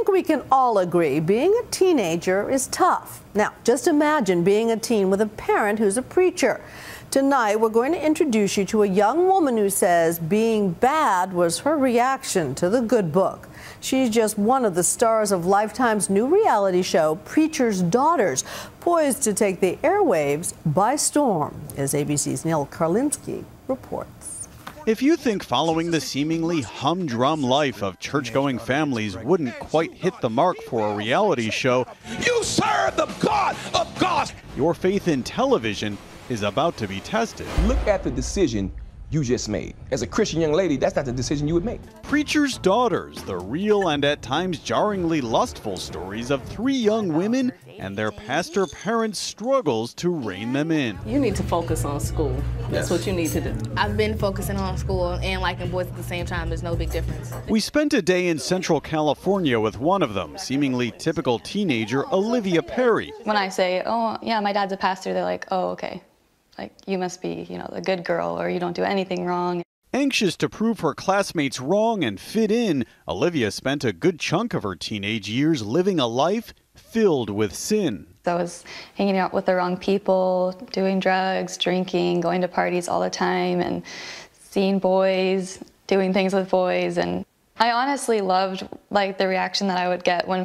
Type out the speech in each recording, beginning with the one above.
think we can all agree being a teenager is tough. Now, just imagine being a teen with a parent who's a preacher. Tonight, we're going to introduce you to a young woman who says being bad was her reaction to the good book. She's just one of the stars of Lifetime's new reality show, Preacher's Daughters, poised to take the airwaves by storm, as ABC's Neil Karlinski reports. If you think following the seemingly humdrum life of church-going families wouldn't quite hit the mark for a reality show, you serve the God of gods. Your faith in television is about to be tested. Look at the decision you just made. As a Christian young lady, that's not the decision you would make. Preacher's Daughters, the real and at times jarringly lustful stories of three young women and their pastor parents' struggles to rein them in. You need to focus on school. That's what you need to do. I've been focusing on school and liking boys at the same time. There's no big difference. We spent a day in Central California with one of them, seemingly typical teenager Olivia Perry. When I say, oh, yeah, my dad's a pastor, they're like, oh, okay. Like, you must be, the good girl, or you don't do anything wrong. Anxious to prove her classmates wrong and fit in, Olivia spent a good chunk of her teenage years living a life filled with sin. I was hanging out with the wrong people, doing drugs, drinking, going to parties all the time, and seeing boys, doing things with boys. And I honestly loved the reaction that I would get when I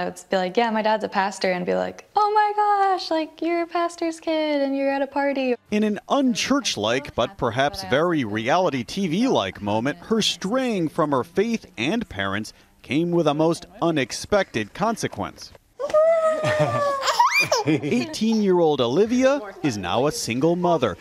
would be like, yeah, my dad's a pastor, and be like, oh my gosh, you're a pastor's kid and you're at a party. In an unchurch-like but perhaps very reality TV-like moment, her straying from her faith and parents came with a most unexpected consequence. 18-year-old Olivia is now a single mother,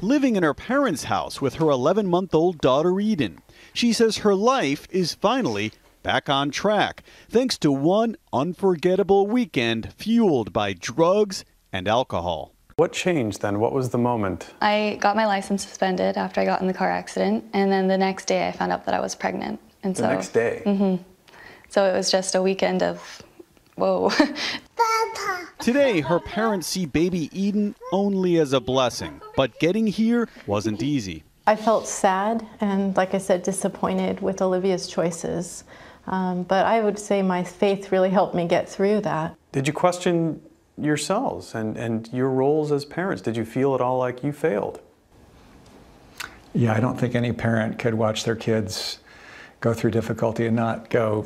living in her parents' house with her 11-month-old daughter Eden. She says her life is finally back on track, thanks to one unforgettable weekend fueled by drugs and alcohol. What changed then? What was the moment? I got my license suspended after I got in the car accident, and then the next day I found out that I was pregnant. And the next day? Mm-hmm. So it was just a weekend of, whoa. Today, her parents see baby Eden only as a blessing, but getting here wasn't easy. I felt sad and, like I said, disappointed with Olivia's choices. But I would say my faith really helped me get through that. Did you question yourselves and your roles as parents? Did you feel at all like you failed? Yeah, I don't think any parent could watch their kids go through difficulty and not go,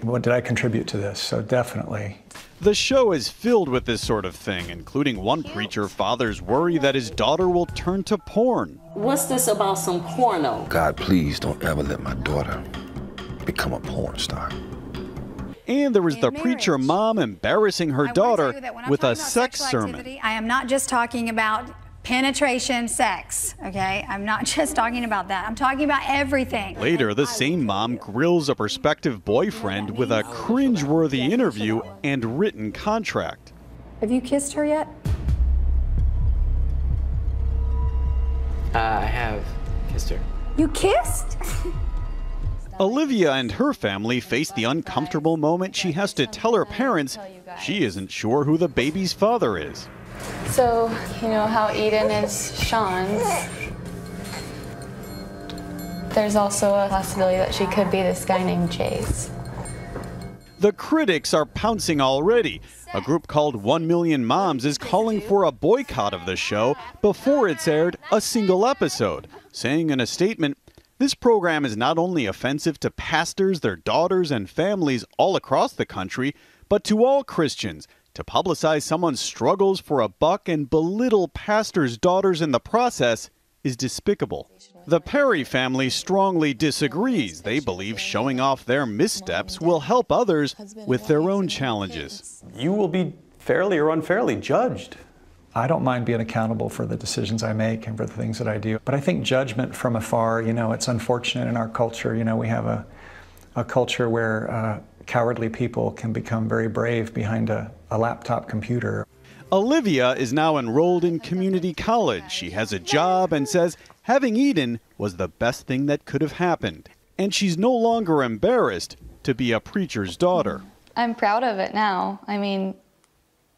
what did I contribute to this? So definitely. The show is filled with this sort of thing, including one preacher father's worry that his daughter will turn to porn. What's this about some porno? God, please don't ever let my daughter become a porn star. And there was the preacher mom embarrassing her daughter with a sex sermon. I am not just talking about penetration sex, okay? I'm not just talking about that. I'm talking about everything. Later, the same mom grills a prospective boyfriend with a cringeworthy interview and written contract. Have you kissed her yet? I have kissed her. You kissed? Olivia and her family face the uncomfortable moment she has to tell her parents she isn't sure who the baby's father is. So, how Eden is Sean's. There's also a possibility that she could be this guy named Chase. The critics are pouncing already. A group called 1 Million Moms is calling for a boycott of the show before it's aired a single episode, saying in a statement, this program is not only offensive to pastors, their daughters, and families all across the country, but to all Christians. To publicize someone's struggles for a buck and belittle pastors' daughters in the process is despicable. The Perry family strongly disagrees. They believe showing off their missteps will help others with their own challenges. You will be fairly or unfairly judged. I don't mind being accountable for the decisions I make and for the things that I do. But I think judgment from afar, it's unfortunate in our culture. We have a culture where cowardly people can become very brave behind a laptop computer. Olivia is now enrolled in community college. She has a job and says having Eden was the best thing that could have happened. And she's no longer embarrassed to be a preacher's daughter. I'm proud of it now.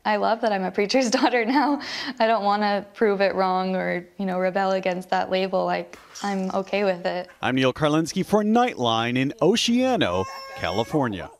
I love that I'm a preacher's daughter now. I don't want to prove it wrong or, rebel against that label. Like, I'm okay with it. I'm Neil Karlinski for Nightline in Oceano, California.